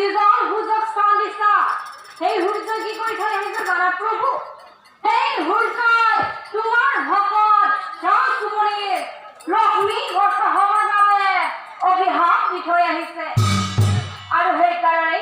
যিজন সূৰ্যক স্থান দিছা সেই সূৰ্য কি কৰি থৈ আহিছে জানা প্ৰভু সেই সূৰ্যই তোমাৰ ভকত ৰাজকুমাৰীৰ লক্ষ্মী বৰ্ষ হ'বৰ বাবে অভিশাপ দি থৈ আহিছে আৰু সেইকাৰণে